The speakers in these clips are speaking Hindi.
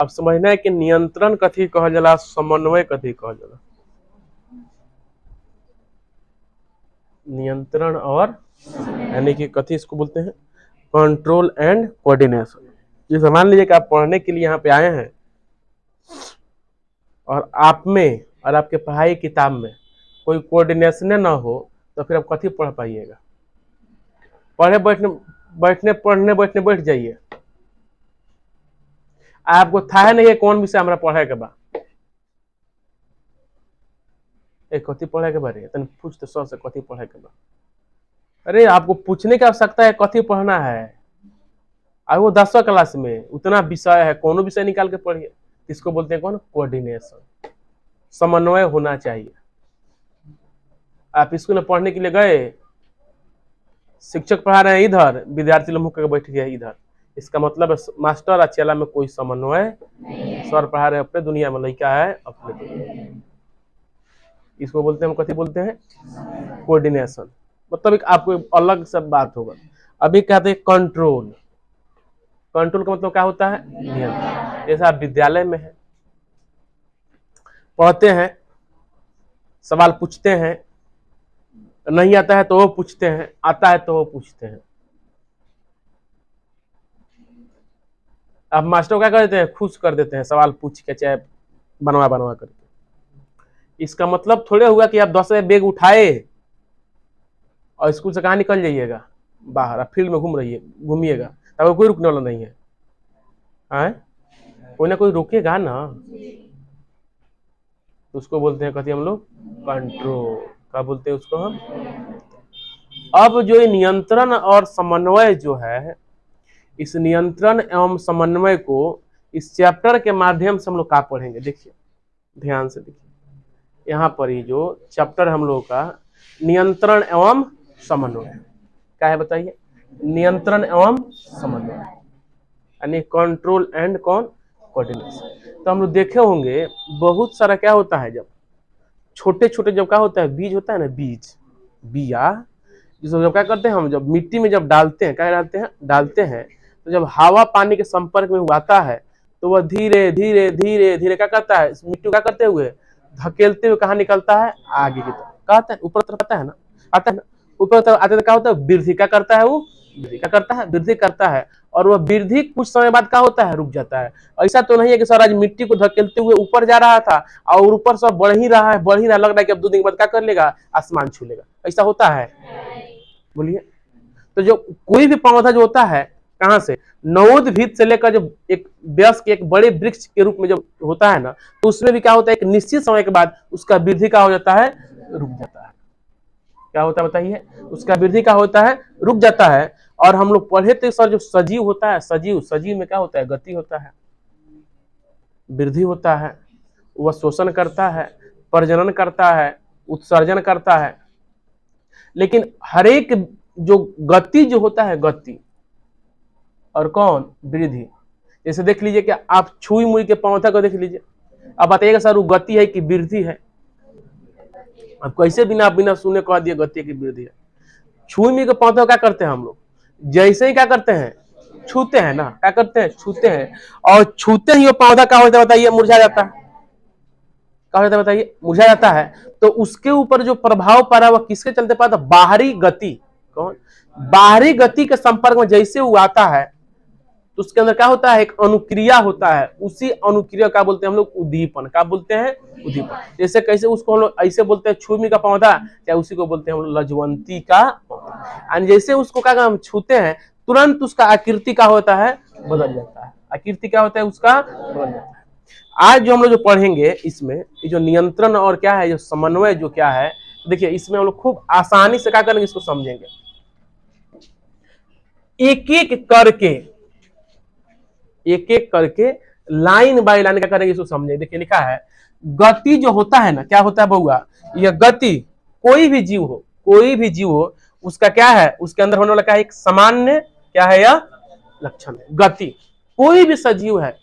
अब समझना है कि नियंत्रण कथी कहल जाला, समन्वय कथी कहल जाला। नियंत्रण और यानी कि कथी इसको बोलते हैं, कंट्रोल एंड कोऑर्डिनेशन। जैसे मान लीजिए कि आप पढ़ने के लिए यहाँ पे आए हैं और आप में और आपके पढ़ाई किताब में कोई कोऑर्डिनेशन ना हो तो फिर आप कथी पढ़ पाइएगा। पढ़ने बैठने बैठ जाइए, आपको था नहीं है कौन विषय हमारा पढ़े के बा, कथी पढ़े के बारे तन पूछ तो सर से कथी पढ़े के बा। अरे आपको पूछने की आवश्यकता है कथी पढ़ना है। अब वो 10वीं क्लास में उतना विषय है, कोनो विषय निकाल के पढ़िए। इसको बोलते हैं कौन, कोऑर्डिनेशन, समन्वय होना चाहिए। आप स्कूल में पढ़ने के लिए गए, शिक्षक पढ़ा रहे हैं इधर, विद्यार्थी लोग मुँह करके बैठ गया इधर, इसका मतलब मास्टर और चेला में कोई समन्वय नहीं। सर पढ़ा रहे अपने दुनिया में, लड़का है अपने दुनिया। इसको बोलते हैं, कथी बोलते हैं, कोऑर्डिनेशन। मतलब एक आपको अलग सब बात होगा। अभी कहते हैं कंट्रोल। कंट्रोल का मतलब क्या होता है, नियंत्रण। जैसे आप विद्यालय में है, पढ़ते हैं, सवाल पूछते हैं, नहीं आता है तो वो पूछते हैं, आता है तो वो पूछते हैं। अब मास्टर क्या कर देते हैं, खुश कर देते हैं सवाल पूछ के, चाहे बनवा करके। इसका मतलब थोड़े हुआ कि आप 10वें बैग उठाए और स्कूल से कहाँ निकल जाइएगा बाहर, आप फील्ड में घूमिएगा, तब कोई रुकने वाला नहीं है। कोई ना कोई रुकेगा ना, तो उसको बोलते हैं कथी हम लोग, कंट्रोल। क्या बोलते हैं उसको हम। अब जो नियंत्रण और समन्वय जो है, इस नियंत्रण एवं समन्वय को इस चैप्टर के माध्यम से हम लोग क्या पढ़ेंगे, देखिए ध्यान से देखिए। यहाँ पर ही जो चैप्टर हम लोग का नियंत्रण एवं समन्वय क्या है बताइए, नियंत्रण एवं समन्वय यानी कंट्रोल एंड कोऑर्डिनेशन। तो हम लोग देखे होंगे बहुत सारा क्या होता है, जब छोटे छोटे जब क्या होता है, बीज होता है ना, बीज बिया, जिसको जब क्या करते हैं हम, जब मिट्टी में जब डालते हैं, क्या डालते हैं तो जब हवा पानी के संपर्क में आता है तो वह धीरे धीरे धीरे धीरे क्या करता है, मिट्टी क्या करते हुए धकेलते हुए कहाँ निकलता है, आगे की तरफ। कहता है ऊपर तरफ आता है ना, ऊपर तरफ आते क्या होता है, वृद्धि क्या करता है, वो वृद्धि करता है। और वह वृद्धि कुछ समय बाद क्या होता है, रुक जाता है। ऐसा तो नहीं है कि सर आज मिट्टी को धकेलते हुए ऊपर जा रहा था और ऊपर सब बढ़ ही रहा है, लग रहा है कि अब 2 दिन बाद क्या कर लेगा, आसमान छू लेगा। ऐसा होता है, बोलिए। तो जो कोई भी पौधा जो होता है, कहाँ से, नवोद्भिद से लेकर जो एक वयस्क एक बड़े वृक्ष के रूप में जब होता है ना, तो उसमें भी क्या होता है, एक निश्चित समय के बाद उसका वृद्धि क्या हो जाता है, रुक जाता है। क्या होता है बताइए, उसका वृद्धि क्या होता है, रुक जाता है। और हम लोग पढ़े थे सर, जो सजीव होता है, सजीव में क्या होता है, गति होता है, वृद्धि होता है, वह शोषण करता है, प्रजनन करता है, उत्सर्जन करता है। लेकिन हर एक जो गति जो होता है, गति और कौन, वृद्धि। जैसे देख लीजिए कि आप छुई मुई के पौधा को देख लीजिए, अब बताइएगा सर वो गति है कि वृद्धि है। अब कैसे बिना सुने कह दिए गति की वृद्धि है। छुई मुई के पौधा क्या करते हैं हम लोग, जैसे ही क्या करते हैं, छूते हैं ना, क्या करते हैं, छूते हैं, और छूते ही वो पौधा क्या होता है बताइए, मुरझा जाता है। क्या होता है बताइए, मुरझा जाता है। तो उसके ऊपर जो प्रभाव पड़ा वह किसके चलते पड़ा था, बाहरी गति। कौन, बाहरी गति के संपर्क में जैसे वो आता है तो उसके अंदर क्या होता है, एक अनुक्रिया होता है। उसी अनुक्रिया का बोलते हैं हम लोग उद्दीपन। क्या बोलते हैं, उद्दीपन। जैसे कैसे उसको हम लोग ऐसे बोलते हैं छुई का पौधा, या उसी को बोलते हैं हम लोग लजवंती का पौधा। जैसे उसको क्या हम छूते हैं, तुरंत उसका आकृति क्या होता है, बदल जाता है। आकृति क्या होता है उसका, बदल जाता है। आज जो हम लोग जो पढ़ेंगे इसमें जो नियंत्रण और क्या है, जो समन्वय जो क्या है, देखिए इसमें हम लोग खूब आसानी से क्या करेंगे, इसको समझेंगे। एक एक करके लाइन बाय लाइन क्या करेंगे, इसको समझेंगे। देखिए लिखा है, गति जो होता है ना, क्या होता है बउआ, यह गति कोई भी जीव हो उसका क्या है, उसके अंदर होने वाला क्या है, एक सामान्य क्या है, यह लक्षण है। गति कोई भी सजीव है,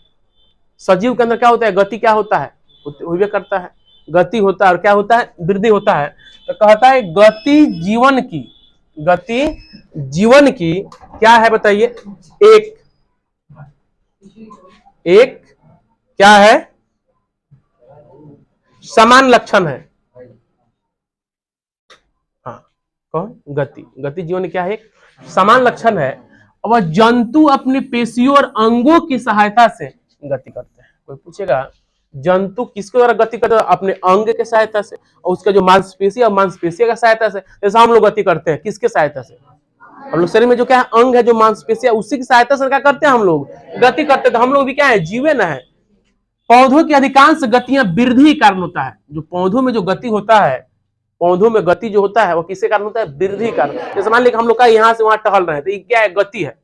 सजीव के अंदर क्या होता है, गति क्या होता है, हुए करता है, गति होता है। और क्या होता है, वृद्धि होता है। तो कहता है गति जीवन की क्या है बताइए, एक क्या है? समान लक्षण है। हाँ, कौन? गति। गति जीवन क्या है? एक समान लक्षण है। और जंतु अपनी पेशियों और अंगों की सहायता से गति करते हैं। कोई पूछेगा जंतु किसके द्वारा गति करते हैं? अपने अंग के सहायता से, और उसका जो मांसपेशी और मांसपेशी का सहायता से। जैसे हम लोग गति करते हैं किसके सहायता से? हम लोग शरीर में जो क्या है, अंग है, जो मांसपेशी है, उसी की सहायता से क्या करते हैं हम लोग? गति करते हैं। तो हम लोग भी क्या है? जीवन है। पौधों की अधिकांश गतियां वृद्धि कारण होता है। जो पौधों में जो गति होता है, पौधों में गति जो होता है वो किसके कारण होता है? वृद्धि कारण। जैसे मान लीजिए हम लोग का यहाँ से वहां टहल रहे हैं, तो ये क्या है? गति है।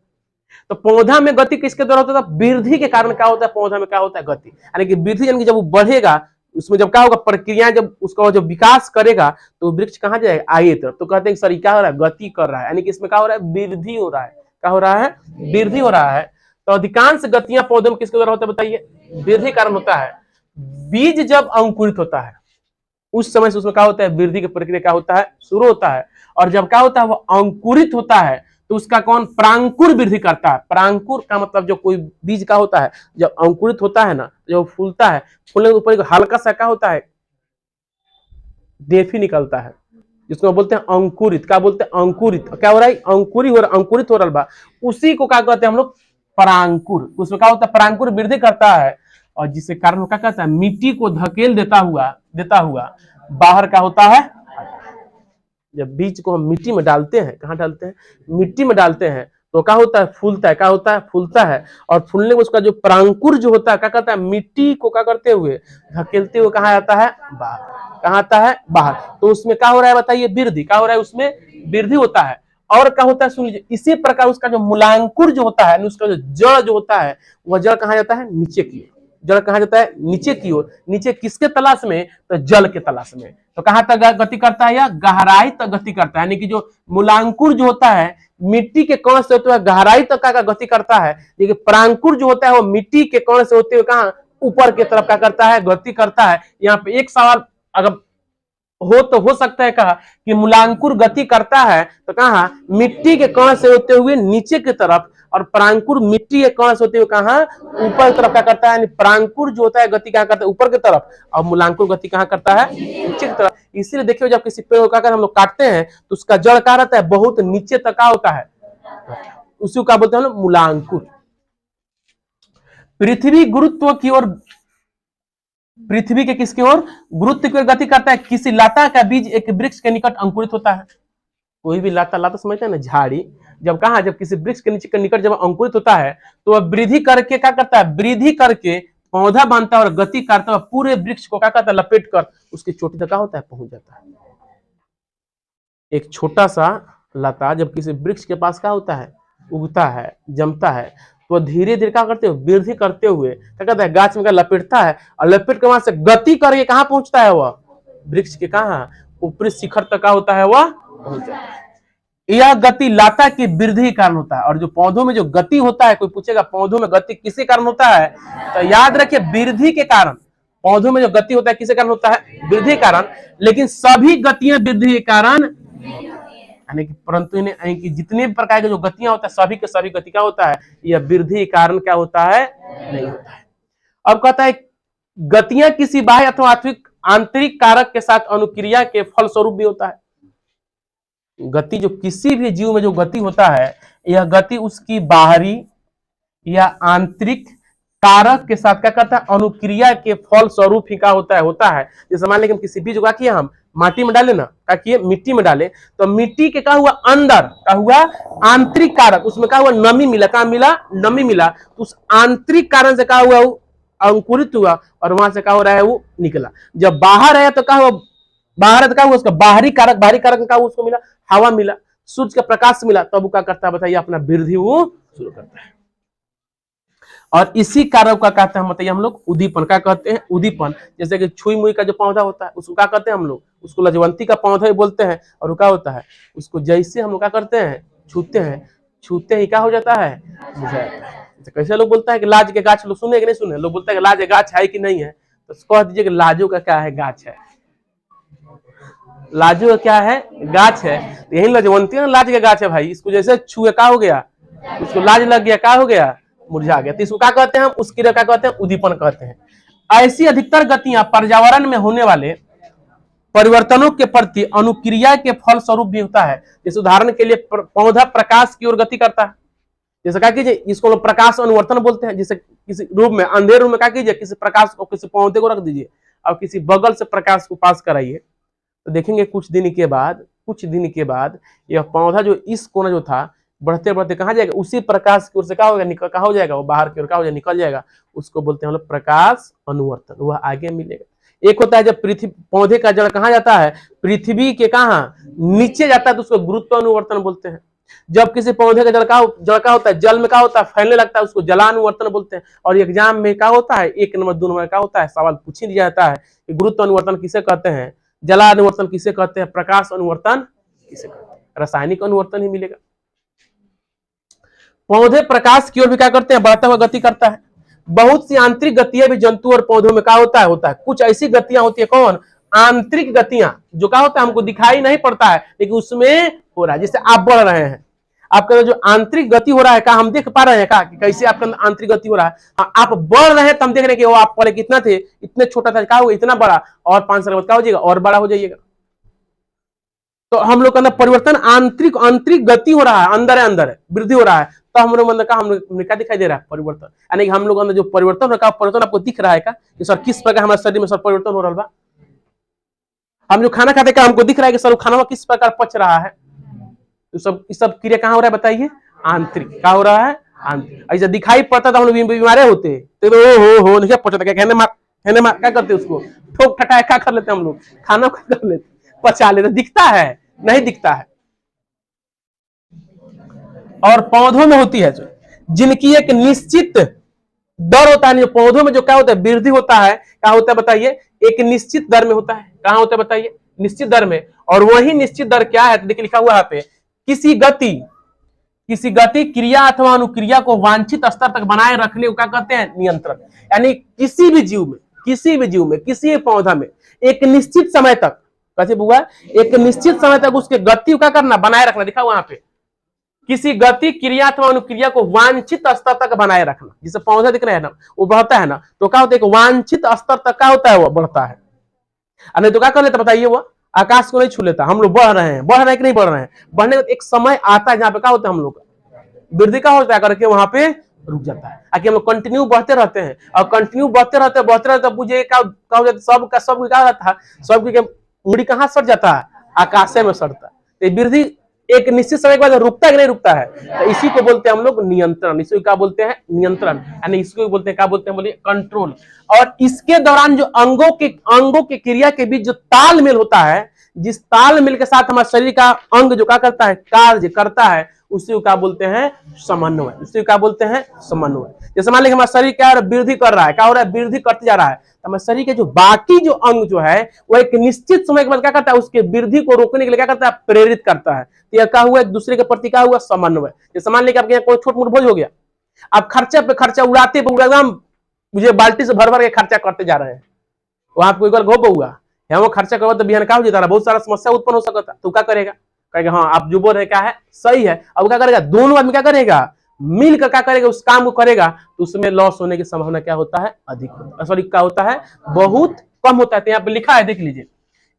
तो पौधा में गति किसके द्वारा होता है? वृद्धि के कारण क्या होता है? पौधा में क्या होता है? गति। यानी कि वृद्धि, यानी कि जब वो बढ़ेगा, उसमें जब क्या होगा? प्रक्रिया जब उसका जो विकास करेगा तो वृक्ष कहाँ जाएगा? आगे तरफ। तो कहते हैं सर क्या हो रहा है? गति कर रहा है। यानी कि इसमें क्या हो रहा है? वृद्धि हो रहा है। क्या हो रहा है? वृद्धि हो रहा है। तो अधिकांश गतियां पौधों में किसके द्वारा होता है? बताइए। वृद्धि कारण होता है। बीज जब अंकुरित होता है उस समय से उसमें क्या होता है? वृद्धि की प्रक्रिया क्या होता है? शुरू होता है। और जब क्या होता है? वो अंकुरित होता है तो उसका कौन? प्रांकुर वृद्धि करता है। प्रांकुर का मतलब जो कोई बीज का होता है, जब अंकुरित होता है ना, जब फूलता है, फूलने के ऊपर हल्का सा क्या होता है? डेफी निकलता है, जिसको बोलते हैं अंकुरित। क्या बोलते हैं? अंकुरित। क्या हो रहा है? अंकुरित हो रहा बा। उसी को क्या कहते हैं हम लोग? परांकुर। उसमें क्या होता है? परांकुर वृद्धि करता है, और जिसके कारण क्या कहता है? मिट्टी को धकेल देता हुआ बाहर क्या होता है? जब बीज को हम मिट्टी में डालते हैं, कहाँ डालते हैं? मिट्टी में डालते हैं, तो क्या होता है? फूलता है। क्या होता है? फूलता है। और फूलने में उसका जो परांकुर जो होता है क्या करता है? मिट्टी को क्या करते हुए? धकेलते हुए कहाँ आता है? बाहर। कहाँ आता है? बाहर। तो उसमें क्या हो रहा है? बताइए। वृद्धि। क्या हो रहा है? उसमें वृद्धि होता है। और क्या होता है? सुन लीजिए, इसी प्रकार उसका जो मूलांकुर जो होता है, उसका जो जड़ जो होता है, वह जड़ कहाँ जाता है? नीचे की ओर। जड़ कहाँ जाता है? नीचे की ओर। नीचे किसके तलाश में? तो जल के तलाश में। तो कहां तक गति करता है? या गहराई तक गति करता है। यानी कि जो मूलांकुर जो होता है मिट्टी के कण से होते हुए गहराई तक का गति करता है, लेकिन परांकुर जो होता है वो मिट्टी के कण से होते हुए कहां? ऊपर की तरफ क्या करता है? गति करता है। यहाँ पे एक सवाल अगर हो तो हो सकता है कहा कि मूलांकुर गति करता है तो कहा? मिट्टी के कण से होते हुए नीचे की तरफ, और परांकुर मिट्टी के कण से होते हुए कहा? ऊपर की तरफ क्या करता है? परांकुर जो होता है गति कहाँ करता है? ऊपर की तरफ। और मूलांकुर गति कहाँ करता है? नीचे की तरफ। इसीलिए देखिए जब किसी पेड़ को हम लोग काटते हैं तो उसका जड़ क्या रहता है? बहुत नीचे तक का होता है। उसी को क्या बोलते हैं? मूलांकुर। पृथ्वी गुरुत्व की ओर, पृथ्वी के किसकी ओर? गुरुत्व की ओर गति करता है। किसी लता का बीज एक वृक्ष के निकट अंकुरित होता है। कोई भी लता समझते हैं ना, झाड़ी, जब कहा? जब किसी वृक्ष के नीचे के निकट जब अंकुरित होता है तो वह वृद्धि करके क्या करता है? वृद्धि करके पौधा बनता है और गति करता है, पूरे वृक्ष को क्या करता है? लपेट कर उसकी चोटी तक क्या होता है? पहुंच जाता है। एक छोटा सा लता जब किसी वृक्ष के पास क्या होता है? उगता है, जमता है, तो धीरे धीरे क्या करते हुए? वृद्धि करते हुए क्या करता है? गाछ में क्या लपेटता है, और लपेट के वहां से गति करके कहां पहुंचता है? वह वृक्ष के कहां? ऊपरी शिखर तक का होता है? वह पहुंच जाता है। यह गति लता की वृद्धि के कारण होता है। और जो पौधों में जो गति होता है, कोई पूछेगा पौधों में गति किसके कारण होता है? तो याद रखिए वृद्धि के कारण। पौधों में जो गति होता है किसके कारण होता है? वृद्धि के कारण। लेकिन सभी गतियां वृद्धि के कारण, यानी कि परंतु इन्हें कि जितने प्रकार के जो गतियां होता है सभी के सभी गति क्या होता है? यह वृद्धि के कारण क्या होता है? नहीं होता है। अब कहता है गतियां किसी बाह्य अथवा आंतरिक कारक के साथ अनुक्रिया के फलस्वरूप भी होता है। गति जो किसी भी जीव में जो गति होता है, यह गति उसकी बाहरी या आंतरिक कारक के साथ क्या करता है? अनुक्रिया के फल स्वरूप ही क्या होता है। जैसे मान लेकिन किसी बीज को क्या किया? हम माटी में डाले ना, क्या किए? मिट्टी में डाले, तो मिट्टी के क्या हुआ? अंदर क्या हुआ? आंतरिक कारक, उसमें क्या हुआ? नमी मिला। क्या मिला? नमी मिला। तो उस आंतरिक कारण से क्या हुआ? वो अंकुरित हुआ, और वहां से क्या हो रहा है? वो निकला। जब बाहर आया तो क्या हुआ? बाहर है तो क्या हुआ? उसका बाहरी कारक क्या हुआ? उसको मिला हवा, मिला सूर्य का प्रकाश मिला, तब वो क्या करता है? बताइए, अपना वृद्धि वो शुरू करता है। और इसी कारक का कहते हैं बताइए हम लोग उद्दीपन। क्या कहते हैं? उद्दीपन। जैसे कि छुई मुई का जो पौधा होता है उसको क्या कहते हैं हम लोग? उसको लजवंती का पौधा ही बोलते हैं। और क्या होता है? उसको जैसे हम लोग क्या करते हैं? छूते ही क्या हो जाता है? कैसे लोग बोलता है कि लाज के गाछ, लोग सुने कि नहीं सुने? लोग बोलता है कि लाज के गाछ है कि नहीं है, तो कह दीजिए कि लाजो का क्या है? गाछ है। लाजो का क्या है? गाछ है। तो यही लजवंती है ना, लाज का गाछ है भाई। इसको जैसे छुए क्या हो गया? उसको लाज लग गया, क्या हो गया? मुरझा गया। तो इसको क्या कहते हैं हम, उस क्रिया क्या कहते हैं, उद्दीपन कहते हैं। ऐसी अधिकतर गतियां पर्यावरण में होने वाले परिवर्तनों के प्रति अनुक्रिया के फल स्वरूप भी होता है। जैसे उदाहरण के लिए पौधा प्रकाश की ओर गति करता है, जैसे क्या कीजिए, इसको लोग प्रकाश अनुवर्तन बोलते हैं। जैसे किसी रूम में, अंधेरे रूम में क्या कीजिए, किसी प्रकाश को, किसी पौधे को रख दीजिए और किसी बगल से प्रकाश को पास कराइए, तो देखेंगे कुछ दिन के बाद यह पौधा जो इस कोना जो था, बढ़ते बढ़ते कहाँ जाएगा, उसी प्रकाश की ओर से क्या होगा, निकल कहाँ हो जाएगा, वो बाहर की ओर क्या हो जाएगा, निकल जाएगा। उसको बोलते हैं हम लोग प्रकाश अनुवर्तन, वह आगे मिलेगा। एक होता है जब पृथ्वी, पौधे का जड़ कहाँ जाता है, पृथ्वी के कहाँ नीचे जाता है, तो उसको गुरुत्व अनुवर्तन बोलते हैं। जब किसी पौधे का जड़ का होता है, जल में क्या होता है, फैलने लगता है, उसको जलानुवर्तन बोलते हैं। और एग्जाम में क्या होता है, 1 नंबर 2 नंबर क्या होता है, सवाल पूछ ही दिया जाता है कि गुरुत्व अनुवर्तन किसे कहते हैं, जला अनुवर्तन किसे कहते हैं, प्रकाश अनुवर्तन किसे कहते हैं। रासायनिक अनुवर्तन ही मिलेगा। पौधे प्रकाश की ओर भी क्या करते हैं, बढ़ता हुआ गति करता है। बहुत सी आंतरिक गतियां भी जंतु और पौधों में क्या होता है, कुछ ऐसी गतियां होती है, कौन, आंतरिक गतियां, जो क्या होता है हमको दिखाई नहीं पड़ता है लेकिन उसमें हो रहा है। जैसे आप बढ़ रहे हैं, आपका जो आंतरिक गति हो रहा है, क्या हम देख पा रहे हैं क्या कि कैसे आपका आंतरिक गति हो रहा है। हाँ, आप बढ़ रहे हैं तो हम देख रहे हैं कि वो आप पहले कितना थे, इतने छोटा था, क्या होगा, इतना बड़ा, और 5 साल के बाद क्या हो जाएगा, और बड़ा हो जाइएगा। तो हम लोग के अंदर परिवर्तन, आंतरिक गति हो रहा है, अंदर है, वृद्धि हो रहा है। तो हम लोग अंदर का, हम लोग क्या दिखाई दे रहा है, परिवर्तन। यानी कि हम लोग अंदर जो परिवर्तन रखा, परिवर्तन आपको दिख रहा है क्या कि सर किस प्रकार हमारे शरीर में सर परिवर्तन हो रहा है। हम जो खाना खाते हैं हमको दिख रहा है कि सर खाना किस प्रकार पच रहा है। तो सब क्रिया कहाँ हो रहा है बताइए, आंतरिक। क्या हो रहा है, आंतरिक। ऐसा दिखाई पड़ता था हम लोग बीमारे होते तो हो नहीं पहुंचता, क्या करते उसको ठोक ठटाए क्या कर लेते हम लोग, खाना कर लेते, पचा लेते, दिखता है नहीं दिखता है। और पौधों में होती है जो, जिनकी एक निश्चित दर होता है, पौधों में जो क्या होता है, वृद्धि होता है, क्या होता है बताइए, एक निश्चित दर में होता है। कहां होता है बताइए, निश्चित दर में। और वही निश्चित दर क्या है, देखिए लिखा हुआ है यहाँ पे, किसी गति क्रिया अथवा अनुक्रिया को वांछित स्तर तक बनाए रखने को क्या कहते हैं, नियंत्रण। यानी किसी भी जीव में, किसी भी पौधा में एक निश्चित समय तक, कैसे बुआ, एक निश्चित समय तक उसके गति को क्या करना, बनाए रखना। दिखा वहां पे, किसी गति क्रिया अथवा अनुक्रिया को वांछित स्तर तक बनाए रखना। जिसे पौधा दिख रहा है ना, वो बढ़ता है ना, तो क्या होता है, वांछित स्तर तक क्या होता है, वो बढ़ता है। नहीं तो क्या कर लेता बताइए, वो आकाश को नहीं छू लेता। हम लोग बढ़ रहे हैं कि नहीं बढ़ रहे हैं, बढ़ने का एक समय आता है जहां पे क्या होता है, हम लोग वृद्धि का होता है करके वहां पे रुक जाता है। आगे हम लोग कंटिन्यू बढ़ते रहते हैं, और कंटिन्यू बढ़ते रहते मुझे क्या हो जाता, सब क्या रहता है, सबकी मुड़ी कहाँ सट जाता है, आकाश में सटता है। तो वृद्धि एक निश्चित समय के बाद रुकता है कि नहीं रुकता है, तो इसी को बोलते हैं हम लोग नियंत्रण। इसी को क्या बोलते हैं, नियंत्रण। यानी इसको बोलते हैं, क्या बोलते हैं, बोलिए, कंट्रोल। और इसके दौरान जो अंगों के क्रिया के बीच जो तालमेल होता है, जिस तालमेल के साथ हमारे शरीर का अंग जो क्या करता है, कार्य करता है, उसी को क्या बोलते हैं, समन्वय। उसी को क्या बोलते हैं, समन्वय। जैसे मान लीजिए हमारा शरीर क्या वृद्धि कर रहा है, क्या हो रहा है, वृद्धि करते जा रहा है, तो हमारे शरीर के जो बाकी जो अंग जो है, वो एक निश्चित समय के बाद क्या करता है, उसके वृद्धि को रोकने के लिए क्या करता है, प्रेरित करता है। तो यह क्या हुआ, एक दूसरे के प्रति क्या हुआ, समन्वय। जैसे मान लीजिए आपके यहाँ कोई छोट मोट भोज हो गया, आप खर्चा पे खर्चा उड़ाते एकदम, मुझे बाल्टी से भर भर के खर्चा करते जा रहे हैं, वहां कोई घोप हुआ है, वो खर्चा करो तो बिहान क्या हो जाता है, बहुत सारा समस्या उत्पन्न हो सकता है। तो क्या करेगा, कहेगा हाँ आप जो बोल रहे क्या है सही है। अब क्या करेगा, दोनों आदमी क्या करेगा, मिलकर क्या करेगा, उस काम को करेगा, तो उसमें लॉस होने की संभावना क्या होता है, अधिक होता है, सॉरी क्या होता है, बहुत कम होता है। तो यहाँ पे लिखा है, देख लीजिए,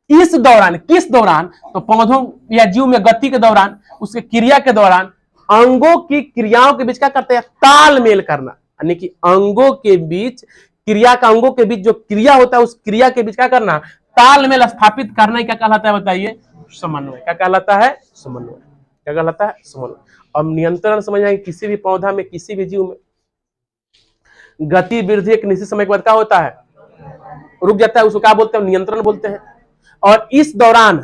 इस दौरान, किस दौरान, तो पौधों या जीव में गति के दौरान, उसके क्रिया के दौरान अंगों की क्रियाओं के बीच क्या करते हैं, तालमेल करना। यानी कि अंगों के बीच अंगों के बीच जो क्रिया होता है, उस क्रिया के बीच क्या करना, तालमेल स्थापित करना क्या कहलाता है बताइए, समन्वय। क्या कहलाता है, समन्वय। क्या कहलाता है, समन्वय। अब नियंत्रण समझ आएंगे, किसी भी पौधा में, किसी भी जीव में गति वृद्धि एक निश्चित समय के बाद क्या होता है, रुक जाता है, उसको क्या बोलते हैं, नियंत्रण बोलते हैं। और इस दौरान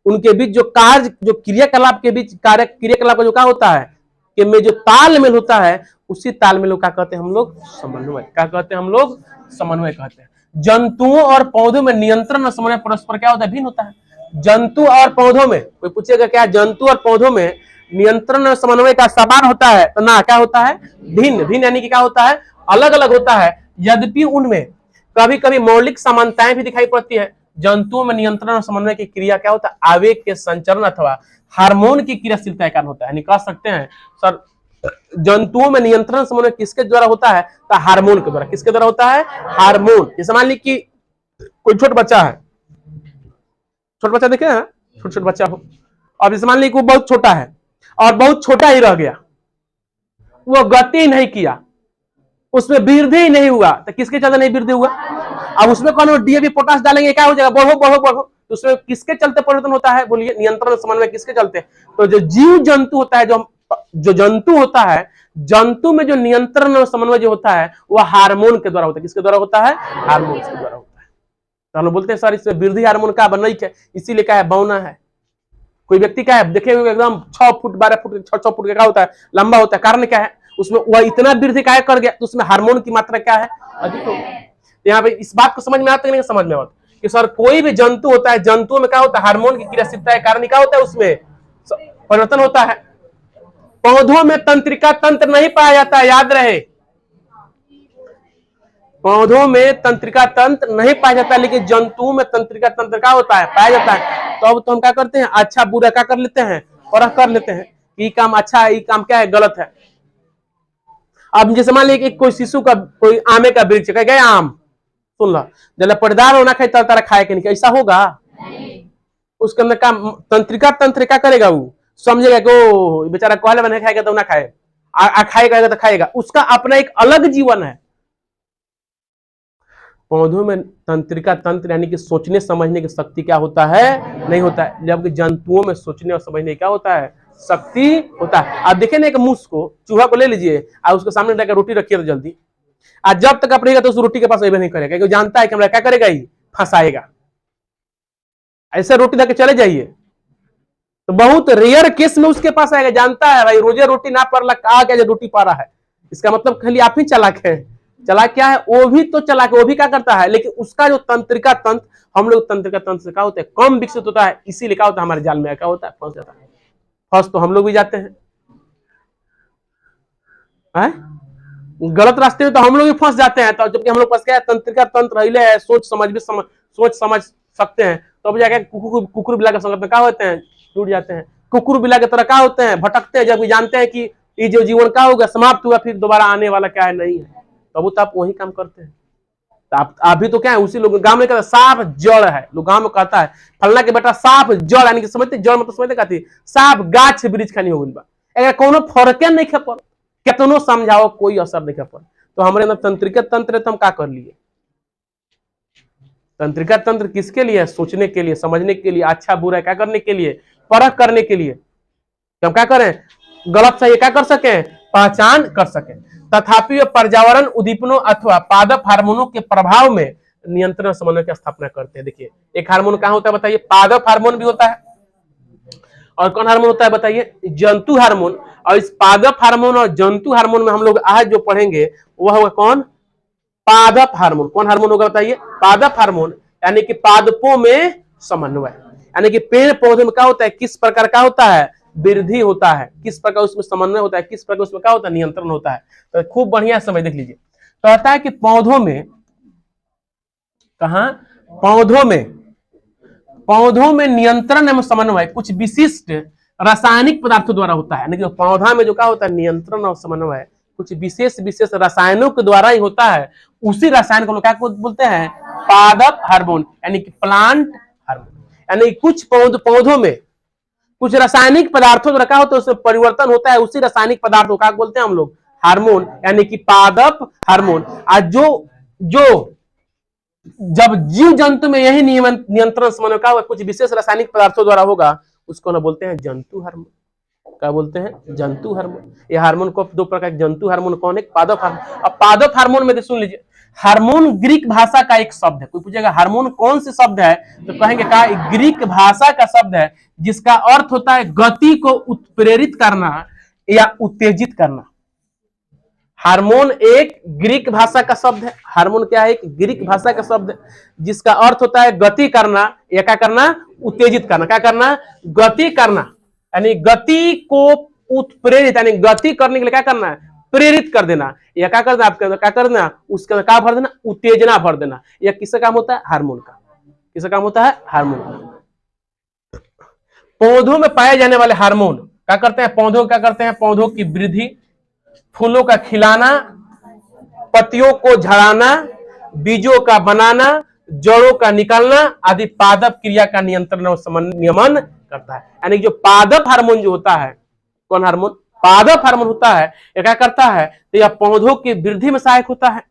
उनके बीच जो कार्य, जो क्रियाकलाप के बीच क्रियाकलाप का जो क्या होता है, कि में जो तालमेल होता है, उसी तालमेल को क्या कहते हैं हम लोग, समन्वय। क्या कहते हैं हम लोग, समन्वय कहते हैं। जंतुओं और पौधों में नियंत्रण और समन्वय परस्पर क्या होता है, भिन्न होता है। जंतु और पौधों में, कोई पूछेगा क्या जंतु और पौधों में नियंत्रण और समन्वय का समान होता है, तो ना, क्या होता है, भिन्न। यानी कि क्या होता है, अलग अलग होता है। यद्यपि उनमें कभी कभी मौलिक समानताएं भी दिखाई पड़ती है। जंतुओं में नियंत्रण और समन्वय की क्रिया क्या होता है, आवेग के संचरण अथवा हार्मोन की क्रियाशीलता के कारण होता है। यानी कह सकते हैं सर जंतुओं में नियंत्रण समन्वय किसके द्वारा होता है? तो हार्मोन के द्वारा। किसके द्वारा होता है? हार्मोन। जैसे मान ली कि कोई छोटा बच्चा है, छोटा बच्चा देखे हैं, छोटा छोटा बच्चा हो, अब जैसे मान ली कि वो बहुत छोटा है और बहुत छोटा ही रह गया, वो गति नहीं किया, उसमें वृद्धि ही नहीं हुआ, तो किसके चलते नहीं वृद्धि हुआ? अब उसमें कौन डीएपी पोटास डालेंगे, क्या हो जाएगा? बढ़ो बढ़ो बढ़ो। तो उसमें किसके चलते परिवर्तन होता है? बोलिए, नियंत्रण समन्वय किसके चलते? तो जो जीव जंतु होता है, जो जंतु होता है, जंतु में जो नियंत्रण और समन्वय जो होता है वह हार्मोन के द्वारा होता है। किसके द्वारा होता है? हार्मोन के द्वारा होता है। तो हम लोग बोलते हैं सर इसमें वृद्धि हार्मोन का बना है, इसीलिए क्या है? बौना है। कोई व्यक्ति क्या है, देखे हुए एकदम 6 फुट 12 फुट 6 फुट का होता है, लंबा होता है, कारण क्या है? उसमें वह इतना वृद्धि क्या कर गया, तो उसमें हार्मोन की मात्रा क्या है? अधिक हो गया। यहाँ पे इस बात को समझ में आता है नहीं? समझ में आता कि सर कोई भी जंतु होता है, जंतुओं में क्या होता है? हार्मोन की क्रियाशीलता है, कारण क्या होता है? उसमें परिवर्तन होता है। पौधों में तंत्रिका तंत्र नहीं पाया जाता है, याद रहे, पौधों में तंत्रिका तंत्र नहीं पाया जाता, लेकिन जंतुओं में तंत्रिका तंत्र क्या होता है? पाया जाता है। तो अब तो हम क्या करते हैं? अच्छा बुरा क्या कर लेते हैं? परख कर लेते हैं, ये काम अच्छा है, ये काम क्या है? गलत है। अब जैसे मान लीजिए कोई शिशु का, कोई आमे का वृक्ष कह गया आम, सुन लो, जब पर्दार होना खाए तब तारा खाए कि नहीं, ऐसा होगा? उसके अंदर का तंत्रिका तंत्र क्या करेगा? वो समझेगा कि बेचारा कोहले बने खाएगा तो ना खाए, खाएगा तो खाएगा, उसका अपना एक अलग जीवन है। पौधों में तंत्रिका तंत्र यानी कि सोचने समझने की शक्ति क्या होता है? नहीं होता है। जबकि जंतुओं में सोचने और समझने क्या होता है? शक्ति होता है। आप देखें ना, एक मूस को, चूहा को ले लीजिए और उसके सामने रखकर रोटी रखिए तो जल्दी, आज जब तक आप रहेगा तो उस रोटी के पास एवे नहीं करेगा, क्योंकि जानता है कि हमारा क्या करेगा? ही फंसाएगा। ऐसे रोटी देके चले जाइए तो बहुत रेयर केस में उसके पास आएगा, जानता है भाई रोजे रोटी ना पड़ला, कहा क्या रोटी पा रहा है, इसका मतलब खाली आप ही चालाक है। चालाक क्या है? वो भी तो चालाक है, वो भी क्या करता है, लेकिन उसका जो तंत्रिका तंत्र, हम लोग तंत्रिका तंत्र से क्या होता है? कम विकसित होता है, इसीलिए क्या होता है? हमारे जाल में क्या होता है? फंस जाता है। फंस तो हम लोग भी जाते हैं, गलत रास्ते में तो हम लोग भी फंस जाते हैं। तो जबकि हम लोग पास क्या है? तंत्रिका तंत्र हिले है, सोच समझ सकते हैं, तो अब जाके कुकुर बिला के संगत में क्या होते हैं? टूट जाते हैं। कुकुर बिला की तरह क्या होते हैं? भटकते हैं, जब जानते हैं कि ये जो जीवन क्या होगा? समाप्त हुआ, फिर दोबारा आने वाला क्या है? नहीं है। तो आप वही काम करते हैं। तो आप भी तो क्या है? उसी लोग गांव में कहता साफ जड़ है, लोग गांव में कहता है फलना के बेटा साफ जड़, यानी कि समझते जड़ मतलब समझते कहती साफ गाछ वृक्ष खानी हो गई बा, अगर कोनो फर्क नहीं खे पर, कितनो समझाओ कोई असर नहीं खे पर। तो हमारे अंदर तंत्रिका तंत्र है तो हम क्या कर लिए? तंत्रिका तंत्र किसके लिए है? सोचने के लिए, समझने के लिए, अच्छा बुरा क्या करने के लिए? परख करने के लिए। हम क्या करें? गलत सही क्या कर सके? पहचान कर सके। तथापि वे पर्यावरण उद्दीपनों अथवा पादप हार्मोनों के प्रभाव में नियंत्रण समन्वय की स्थापना करते हैं। देखिए, एक हार्मोन कहाँ होता है बताइए? पादप हार्मोन भी होता है। और कौन हार्मोन होता है बताइए? जंतु हार्मोन। और इस पादप हार्मोन और जंतु हार्मोन में हम लोग आज जो पढ़ेंगे वह होगा कौन? पादप हार्मोन। कौन हार्मोन होगा बताइए? पादप हार्मोन, यानी कि पादपों में समन्वय, यानी कि पेड़ पौधे में क्या होता है? किस प्रकार का होता है? वृद्धि होता है, किस प्रकार उसमें समन्वय होता है, किस प्रकार उसमें क्या होता है? नियंत्रण होता है। तो खूब बढ़िया समय देख लीजिए। तो कहता है कि पौधों में, कहा? पौधों में नियंत्रण एवं समन्वय कुछ विशिष्ट रासायनिक पदार्थों द्वारा होता है। यानी कि पौधा में जो क्या होता है? नियंत्रण और समन्वय कुछ विशेष रसायनों के द्वारा ही होता है। उसी रसायन को क्या बोलते हैं? पादप हार्मोन, यानी कि प्लांट हार्मोन। यानी कुछ पौधों में कुछ रासायनिक पदार्थों द्वारा क्या होता है? उसमें परिवर्तन होता है, उसी रासायनिक पदार्थ को क्या बोलते हैं हम लोग? हार्मोन, यानी कि पादप हार्मोन। आज जो जब जीव जंतु में यही नियंत्रण समन्वय का कुछ विशेष रासायनिक पदार्थों द्वारा होगा, उसको ना बोलते हैं जंतु हार्मोन। क्या बोलते हैं? जंतु हार्मोन। ये हार्मोन को दो प्रकार के, जंतु हार्मोन कौन है? पादप हार्मोन। अब पादप हार्मोन में सुन लीजिए, हार्मोन ग्रीक भाषा का एक शब्द है। कोई पूछेगा हार्मोन कौन से शब्द है, तो कहेंगे का ग्रीक भाषा का शब्द है, जिसका अर्थ होता है गति को उत्प्रेरित करना या उत्तेजित करना। हार्मोन एक ग्रीक भाषा का शब्द है। हार्मोन क्या है? एक ग्रीक भाषा का शब्द है, जिसका अर्थ होता है गति करना या क्या करना? उत्तेजित करना। क्या करना? गति करना, यानी गति को उत्प्रेरित, यानी गति करने के लिए क्या करना है? प्रेरित कर देना। या क्या करना? आपके अंदर क्या करना? उसके अंदर क्या भर देना? उत्तेजना भर देना। यह किसका काम होता है? हार्मोन का। किसका काम होता है? हार्मोन का। पौधों में पाए जाने वाले हार्मोन क्या करते हैं? पौधों क्या करते हैं? पौधों की वृद्धि, फूलों का खिलाना, पत्तियों को झड़ाना, बीजों का बनाना, जड़ों का निकालना आदि पादप क्रिया का नियंत्रण और नियमन करता है। यानी जो पादप हार्मोन जो होता है, कौन हार्मोन? पादप हार्मोन होता है। यह क्या करता है? तो यह पौधों की वृद्धि में सहायक होता है,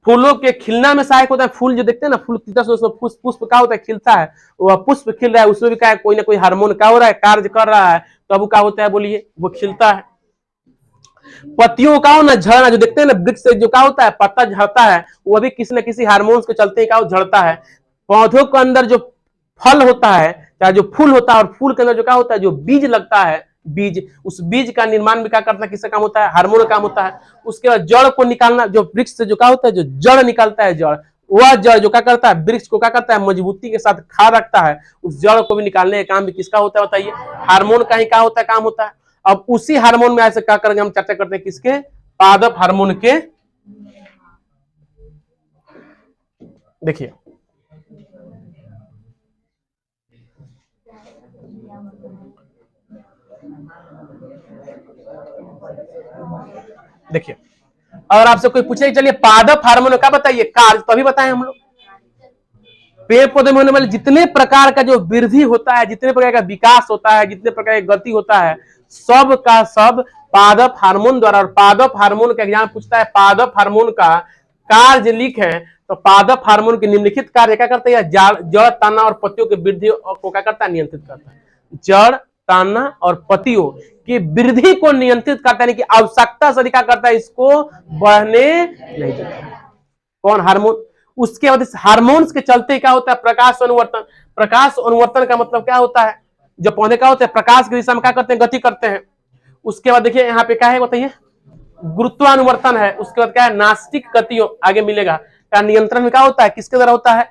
फूलों के खिलना में सहायक होता है। फूल जो देखते हैं ना, फूल पुष्प पुष्प क्या होता है? खिलता है। वह पुष्प खिल रहा है, उसमें भी क्या है? कोई ना कोई हार्मोन क्या हो रहा है? कार्य कर रहा है, तब वो क्या होता है? बोलिए, वो खिलता है। पत्तियों का ना झड़ना, जो देखते हैं ना वृक्ष से जो क्या होता है? पत्ता झड़ता है, वो भी किसी न किसी हार्मोन्स के चलते क्या झड़ता है। पौधों के अंदर जो फल होता है, चाहे जो फूल होता है, और फूल के अंदर जो क्या होता है? जो बीज लगता है, बीज, उस बीज का निर्माण भी क्या करता है? किसका काम होता है? हार्मोन का काम होता है। उसके बाद जड़ को निकालना, जो वृक्ष से जो क्या होता है? जो जड़ निकालता है, जड़, वह जड़ जो क्या करता है? वृक्ष को क्या करता है? मजबूती के साथ खा रखता है। उस जड़ को भी निकालने का काम भी किसका होता है? बताइए, हार्मोन का ही क्या होता है? काम होता है। अब उसी हार्मोन में ऐसे क्या करेंगे? हम चर्चा करते हैं किसके? पादप हार्मोन के। देखिए, देखिए, अगर आपसे कोई पूछे चलिए पादप हार्मोन का बताइए कार्य, तभी बताएं हम लोग। पेड़ पौधे में होने वाले जितने प्रकार का जो वृद्धि होता है, जितने प्रकार का विकास होता है, जितने प्रकार की गति होता है, सब का सब पादप हार्मोन द्वारा। और पादप हार्मोन का एग्जाम पूछता है, पादप हार्मोन का कार्य लिख है, तो पादप हार्मोन के निम्नलिखित कार्य क्या करते हैं? जड़, तना और पत्तियों की वृद्धि को क्या करता है? नियंत्रित करता है। जड़, तना और पत्तियों की वृद्धि को नियंत्रित करता है, यानी कि आवश्यकता से क्या करता है? इसको बढ़ने नहीं देता। कौन? हार्मोन। उसके बाद इस हार्मोन्स के चलते क्या होता है? प्रकाश अनुवर्तन। प्रकाश अनुवर्तन का मतलब क्या होता है? जब पौधे क्या होते हैं? प्रकाश की दिशा में क्या करते हैं? गति करते हैं। उसके बाद देखिए यहाँ पे क्या है बताइए? गुरुत्वानुवर्तन है। उसके बाद क्या है? नास्तिक गतियों, आगे मिलेगा, का नियंत्रण में क्या होता है? किसके द्वारा होता है?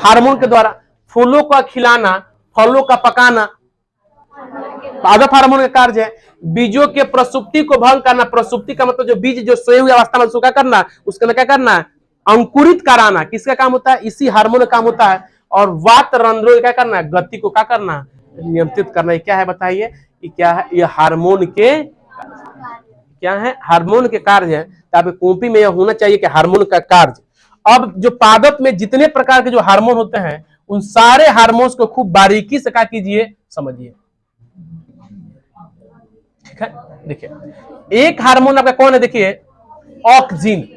हार्मोन के द्वारा। फूलों का खिलाना, फलों का पकाना पादप हार्मोन का कार्य है। बीजों के प्रसुप्ति को भंग करना, प्रसुप्ति का मतलब जो बीज जो सोए हुए अवस्था में उसको क्या करना? उसके अंदर क्या करना है? अंकुरित कराना। किसका काम होता है? इसी हार्मोन का काम होता है। और वात रंध्रों क्या करना है? गति को क्या करना? नियंत्रित करना। ये क्या है बताइए? ये क्या है? ये हार्मोन के क्या है? हार्मोन के कार्य है। तो आपकी कॉपी में यह होना चाहिए कि हार्मोन का कार्य। अब जो पादप में जितने प्रकार के जो हार्मोन होते हैं, उन सारे हार्मोन्स को खूब बारीकी से क्या कीजिए? समझिए। ठीक है, देखिए एक हार्मोन आपका कौन है? देखिए, ऑक्सिन।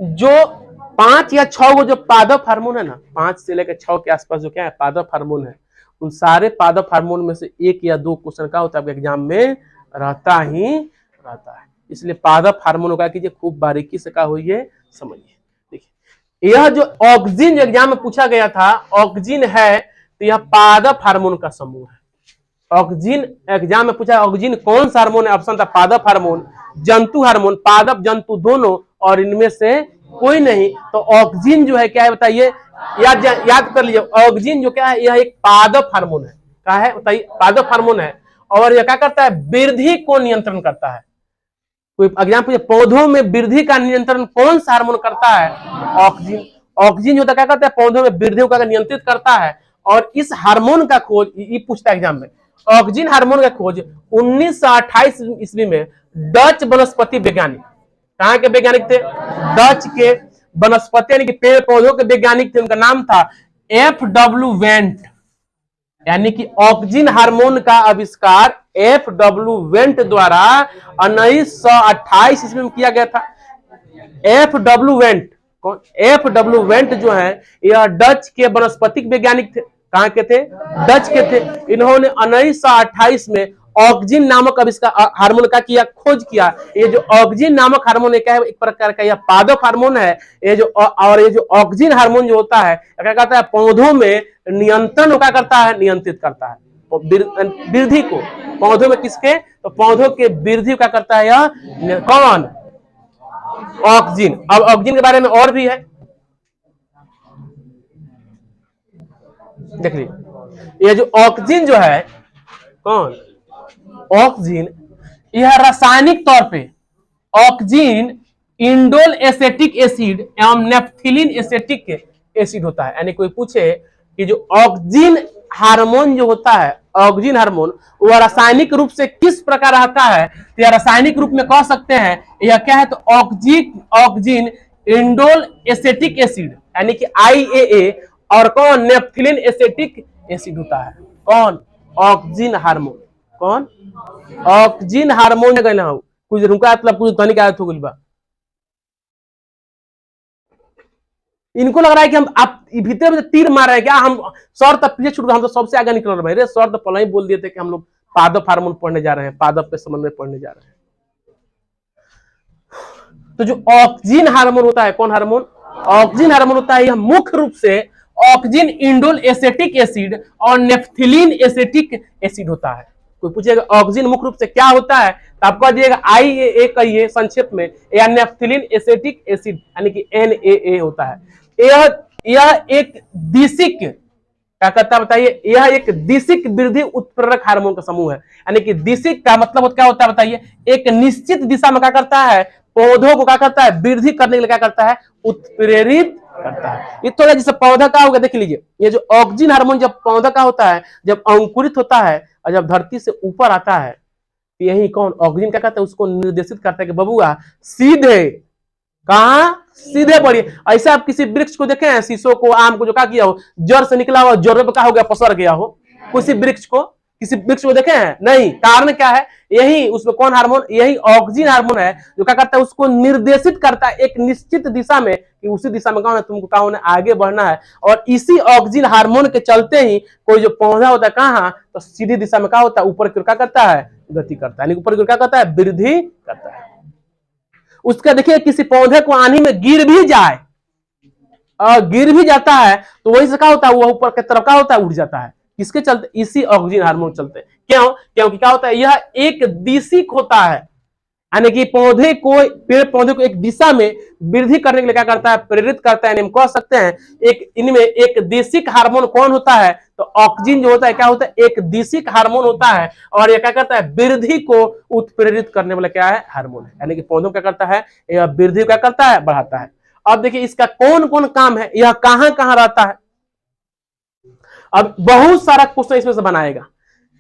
जो 5 या 6 जो पादप हार्मोन है ना, 5 से लेकर 6 के आसपास जो क्या है? पादप हार्मोन है। उन सारे पादप हार्मोन में से 1 या 2 क्वेश्चन का होता है आपके एग्जाम में रहता ही रहता है। इसलिए पादप हार्मोन का कीजिए खूब बारीकी से क्या होइए? समझिए। देखिए, यह जो ऑक्सिन जो एग्जाम में पूछा गया था, ऑक्सिन है, तो यह पादप हार्मोन का समूह है। ऑक्सिन एग्जाम में पूछा, ऑक्सिन कौन सा हार्मोन है? ऑप्शन था पादप हार्मोन, जंतु हार्मोन, पादप जंतु दोनों, और इनमें से कोई नहीं। तो ऑक्सिन जो है क्या है बताइए? याद कर लीजिए, ऑक्सिन जो क्या है? यह एक पादप हार्मोन है। क्या है बताइए? पादप हार्मोन है। और यह क्या करता है? वृद्धि को नियंत्रण करता है। कोई एग्जाम पूछे पौधों में वृद्धि का नियंत्रण कौन सा हार्मोन करता है? ऑक्सिन। ऑक्सिन जो क्या करता है? पौधों में वृद्धि को नियंत्रित करता है। और इस हार्मोन का खोज ये पूछता है एग्जाम में। ऑक्सिन हार्मोन का खोज 1928 ईस्वी में डच वनस्पति वैज्ञानिक, कहाँ के वैज्ञानिक थे? डच के वनस्पति यानी कि पेड़ पौधों के वैज्ञानिक थे। उनका नाम था FW वेंट। यानी कि ऑक्सिन हार्मोन का आविष्कार FW वेंट द्वारा 1928 ईस्वी में किया गया था। FW वेंट, कौन? FW वेंट जो है यह डच के वनस्पतिक वैज्ञानिक थे। कहां के थे? डच के थे। इन्होंने 1928 में ऑक्सिन नामक आविष्कार हार्मोन का किया, खोज किया। ये जो ऑक्सिन नामक हार्मोन क्या है? एक प्रकार का यह पादप हार्मोन है। ये जो और ये जो ऑक्सिन हार्मोन जो होता है क्या करता है? पौधों में नियंत्रण क्या करता है? नियंत्रित करता है वृद्धि को। पौधों में किसके? तो पौधों के वृद्धि क्या करता है यह? कौन? ऑक्सिन। अब ऑक्सिन के बारे में और भी है, देख लीजिए। ये जो ऑक्सिन जो है, कौन? ऑक्सिन, यह रासायनिक तौर पे ऑक्सिन इंडोल एसेटिक एसिड एवं नेफ्थिलिन एसेटिक एसिड होता है। यानी कोई पूछे कि जो ऑक्सिन हार्मोन जो होता है ऑक्सिन हार्मोन, वह रासायनिक रूप से किस प्रकार आता है? तो यह रासायनिक रूप में कह सकते हैं यह क्या है? तो ऑक्सिन इंडोल एसेटिक एसिड यानी कि IAA, और कौन? नेफ्थिलिन एसेटिक एसिड होता है। कौन? Auxin hormone. कौन? ऑक्सिन हार्मोन कहना हो कुछ रुका मतलब कुछ ध्वनि का हो गइल बा। इनको लग रहा है कि हम आप भीतर में तीर मार रहे हैं क्या? हम सर तब पीछे छूट गए, हम तो सबसे आगे निकल रहे हैं। सर तो पहले ही बोल दिए थे कि हम लोग पादप हार्मोन पढ़ने जा रहे हैं, पादप के संबंध में पढ़ने जा रहे हैं। तो जो ऑक्सिन हार्मोन होता है, कौन हार्मोन? ऑक्सिन हार्मोन होता है, यह मुख्य रूप से ऑक्सिन इंडोल एसेटिक एसिड और नेफ्थिलिन एसेटिक एसिड होता है। कोई पूछेगा ऑक्सिन मुख्य रूप से क्या होता है, तो आप कह दिएगा IAA कहिए संक्षेप में, या नेफ्थिलिन एसेटिक एसिड यानी कि NAA होता है। यह एक दिशिक क्या करता है बताइए? यह एक दिशिक वृद्धि उत्प्रेरक हार्मोन का समूह है। यानी कि दिशिक का मतलब क्या होता है बताइए? एक निश्चित दिशा में क्या करता है? पौधों को क्या करता है? वृद्धि करने के लिए क्या करता है? उत्प्रेरित करता है। ये तो जैसे पौधा का होगा, देख लीजिए, ये जो ऑक्सिन हार्मोन जब पौधा का होता है, जब अंकुरित होता है और जब धरती से ऊपर आता है, यही कौन? ऑक्सिन क्या करता है? उसको निर्देशित करता है कि बबुआ सीधे कहा? सीधे बढ़िए। ऐसा आप किसी वृक्ष को देखे हैं, शीशो को, आम को, जो क्या किया हो, जड़ से निकला हुआ जड़ पे क्या हो गया? पसर गया हो। किसी वृक्ष को देखे हैं? नहीं। कारण क्या है? यही उसमें कौन हार्मोन? यही ऑक्सिन हार्मोन है, जो क्या करता है? उसको निर्देशित करता है एक निश्चित दिशा में, कि उसी दिशा में कौन है? तुमको क्या होना? आगे बढ़ना है। और इसी ऑक्सिन हार्मोन के चलते ही कोई जो पौधा होता है कहाँ? तो सीधी दिशा में क्या होता है? ऊपर की ओर क्या करता है? गति करता है। यानी ऊपर की ओर क्या करता है? वृद्धि करता है। उसका देखिए, किसी पौधे को आंधी में गिर भी जाए और गिर भी जाता है, तो वही से क्या होता है? वो ऊपर की तरफ क्या होता है? उड़ जाता है। किसके चलते? इसी ऑक्सिन हार्मोन चलते। क्यों? क्योंकि क्या होता है? यह एक दिशिक होता है, यानी कि पेड़ पौधे को एक दिशा में वृद्धि करने के लिए क्या करता है? प्रेरित करता है। हम कह सकते हैं इनमें एक दिशिक हार्मोन कौन होता है? तो ऑक्सिन जो होता है क्या होता है? एक दिशिक हार्मोन होता है, और यह क्या करता है? वृद्धि को उत्प्रेरित करने वाला क्या है? हार्मोन है। यानी कि पौधों क्या करता है? यह वृद्धि क्या करता है? बढ़ाता है। अब देखिए इसका कौन कौन काम है, यह कहां कहां रहता है। अब बहुत सारा क्वेश्चन इसमें से बनाएगा।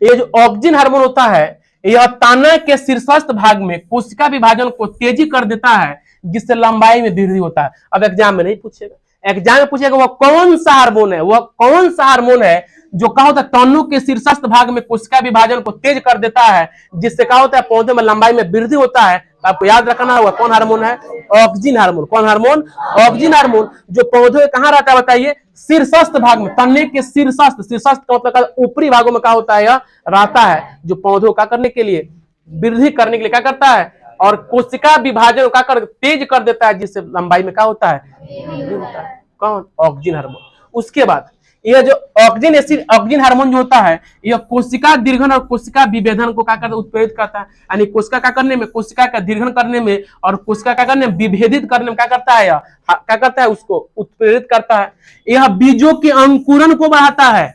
ये जो ऑक्सिन हार्मोन होता है, यह तना के शीर्षस्थ भाग में कोशिका विभाजन को तेजी कर देता है, जिससे लंबाई में वृद्धि होता है। अब एग्जाम में नहीं पूछेगा, एग्जाम में पूछेगा वह कौन सा हार्मोन है, वह कौन सा हार्मोन है जो क्या होता है? तनु के शीर्षस्थ भाग में कोशिका विभाजन को तेज कर देता है, जिससे क्या होता है? पौधे में लंबाई में वृद्धि होता है। आपको याद रखना होगा कौन हार्मोन है? Auxin hormone. कौन हार्मोन? ऑक्सिन हार्मोन, जो पौधे कहां रहता है बताइए? शीर्षस्थ भाग में, तने के शीर्षस्थ का मतलब ऊपरी भागों में क्या होता है? यह रहता है, जो पौधों का करने के लिए, वृद्धि करने के लिए क्या करता है? और कोशिका विभाजन का तेज कर देता है, जिससे लंबाई में क्या होता है? वृद्धि होता है। कौन? Auxin hormone. उसके बाद यह जो ऑक्सिन हार्मोन जो होता है, यह कोशिका दीर्घन और कोशिका विभेदन को क्या करता है? उत्प्रेरित करता है। यानी कोशिका का करने में, कोशिका का दीर्घन करने में और कोशिका का करने में, विभेदित करने में क्या करता है? क्या करता है? उसको उत्प्रेरित करता है। यह बीजों के अंकुरन को बढ़ाता है।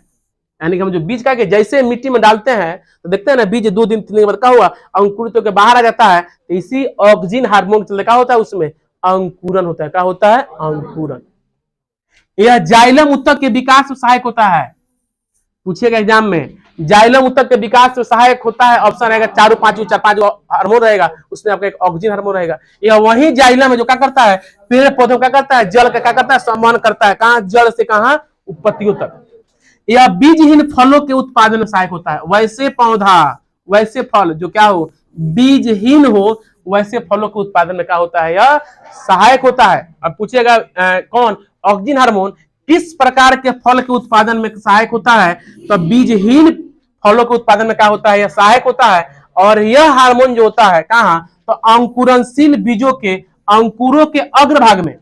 यानी कि हम जो बीज का जैसे मिट्टी में डालते हैं तो देखते हैं ना, बीज 2 दिन 3 दिन बाद क्या हुआ? अंकुरित होकर बाहर आ जाता है। तो इसी ऑक्सिन हार्मोन के क्या होता है? उसमें अंकुरन होता है। क्या होता है? अंकुरन। यह जाइलम ऊतक के विकास में सहायक होता है। पूछिएगा एग्जाम में, जाइलम ऊतक के विकास में सहायक होता है। ऑप्शन रहेगा 4 5 हार्मोन रहेगा, उसमें आपका एक ऑक्सिन हार्मोन रहेगा। यह वही जाइलम है जो क्या करता है? पेड़ पौधों क्या करता है? जल का क्या करता है? संवहन करता है। कहां? जड़ से कहां? उत्पत्तियों तक। यह बीजहीन फलों के उत्पादन में सहायक होता है। वैसे पौधा, वैसे फल जो क्या हो? बीजहीन हो, वैसे फलों के उत्पादन में क्या होता है? यह सहायक होता है। अब पूछिएगा कौन? ऑक्सिन हार्मोन किस प्रकार के फल के उत्पादन में सहायक होता है? तो बीजहीन फलों के उत्पादन में क्या होता है? यह सहायक होता है। और यह हार्मोन जो होता है कहां? तो अंकुरनशील बीजों के अंकुरों के अग्रभाग में।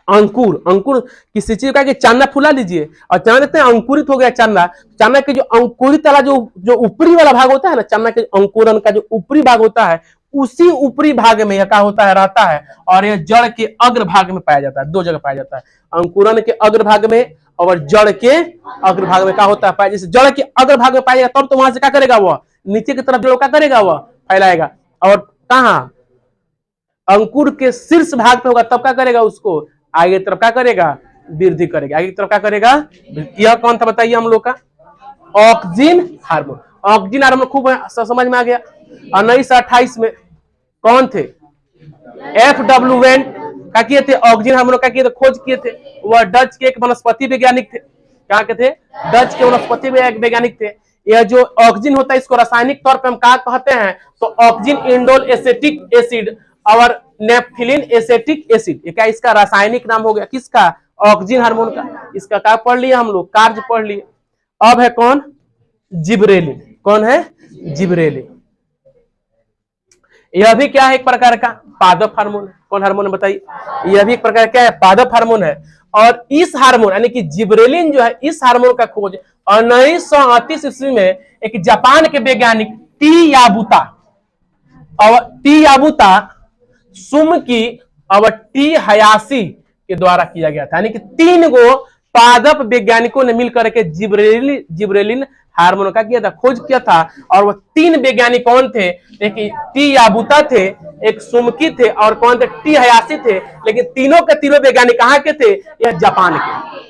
अंकुर किसी चीज का चांदा फुला लीजिए और चांदा देखते हैं अंकुरित हो गया चांदा। चांदा के जो अंकुरित वाला जो ऊपरी वाला भाग होता है ना, चांदा के अंकुरन का जो ऊपरी भाग होता है, उसी ऊपरी भाग में यह क्या होता है? रहता है। और यह जड़ के अग्रभाग में पाया जाता है। 2 जगह पाया जाता है, अंकुरन के अग्रभाग में और जड़ के अग्रभाग में क्या होता है? जैसे जड़ के अग्रभाग में पाएगा तब तो वहां से क्या करेगा? वह नीचे की तरफ जड़ क्या करेगा? वह फैलाएगा। और कहां? अंकुर के शीर्ष भाग पे होगा तब क्या करेगा? उसको आगे तरफ क्या करेगा? वृद्धि करेगा, आगे की तरफ क्या करेगा। यह कौन था बताइए हम लोग का, ऑक्सिन हार्मोन। ऑक्सिन हार्मोन खूब समझ में आ गया। 1928 में कौन थे, FW वेंट क्या किए थे, ऑक्सिन हार्मोन क्या किए थे, खोज किए थे। वह डच के एक वनस्पति वैज्ञानिक थे। क्या कहते, डच के वनस्पति वैज्ञानिक थे। यह जो ऑक्सिन होता है इसको रासायनिक तौर पे हम क्या कहते हैं, तो ऑक्सिन इंडोल एसेटिक एसिड और नेप्थिलिन एसेटिक एसिड, ये क्या इसका रासायनिक नाम हो गया, किसका, ऑक्सिन हार्मोन का। इसका क्या पढ़ लिया हम लोग, कार्य पढ़ लिए। अब है कौन, जिब्रेलिन। कौन है, जिब्रेलिन। यह भी क्या है, एक प्रकार का पादप हार्मोन है। कौन हार्मोन है बताइए, यह भी एक प्रकार क्या है, पादप हार्मोन है। और इस हार्मोन यानी कि जिब्रेलिन जो है, इस हार्मोन का खोज 1938 ईस्वी में एक जापान के वैज्ञानिक टी याबुता सुमकी और टी हयाशी के द्वारा किया गया था। यानी कि 3 गो पादप वैज्ञानिकों ने मिलकर के जिब्रेलिन हार्मोन का किया था, खोज किया था। और वो 3 वैज्ञानिक कौन थे, एक टी याबुता थे, एक सुमकी थे, और कौन थे, टी हयाशी थे। लेकिन तीनों के तीनों वैज्ञानिक कहाँ के थे, यह जापान के।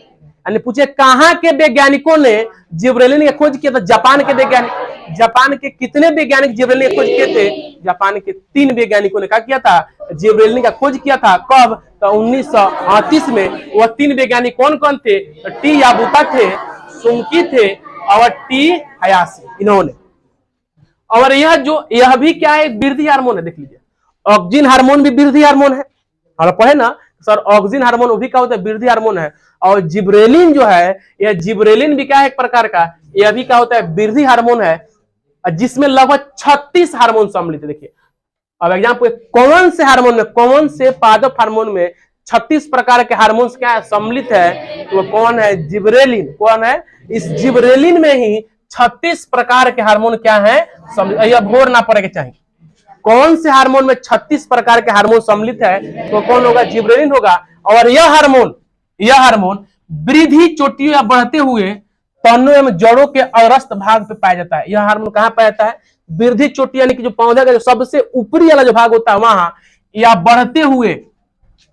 यानी पूछे कहाँ के वैज्ञानिकों ने जिब्रेलिन की खोज किया था, जापान के वैज्ञानिक। जापान के कितने वैज्ञानिक जिब्रेलिन की खोज किए थे, जापान के 3 वैज्ञानिकों ने क्या किया था, जिब्रेलिन का खोज किया था। कब, तो 1938 में। वह 3 वैज्ञानिक कौन कौन थे, तो टी याबुता थे, सुमकी थे और टी हयाशी, इन्होंने। और यह भी क्या है, वृद्धि हार्मोन है। देख लीजिए, ऑक्सिन हार्मोन भी वृद्धि हार्मोन है। और पढ़े ना सर, ऑक्सिन हार्मोन वो भी क्या होता है, वृद्धि हार्मोन है। और जिब्रेलिन जो है, यह जिब्रेलिन भी क्या है, एक प्रकार का, यह भी क्या होता है, वृद्धि हार्मोन है, जिसमें लगभग 36 हार्मोन सम्मिलित है। देखिए अब एग्जाम्पल, कौन से हार्मोन में, कौन से पादप हार्मोन में 36 प्रकार के हार्मोन क्या है, सम्मिलित है, तो कौन है, जिब्रेलिन। कौन है, इस जिब्रेलिन में ही 36 प्रकार के हार्मोन क्या है, यह भोर ना पड़े के चाहिए। कौन से हार्मोन में 36 प्रकार के हार्मोन सम्मिलित है, तो कौन होगा, जिब्रेलिन होगा। और यह हार्मोन वृद्धि चोटियों या बढ़ते हुए तनों एवं जड़ों के अग्रस्त भाग पे पाया जाता है। यह हार्मोन कहां पाया जाता है, वृद्धि चोटी यानी कि जो पौधे का जो सबसे ऊपरी वाला जो भाग होता है वहां, या बढ़ते हुए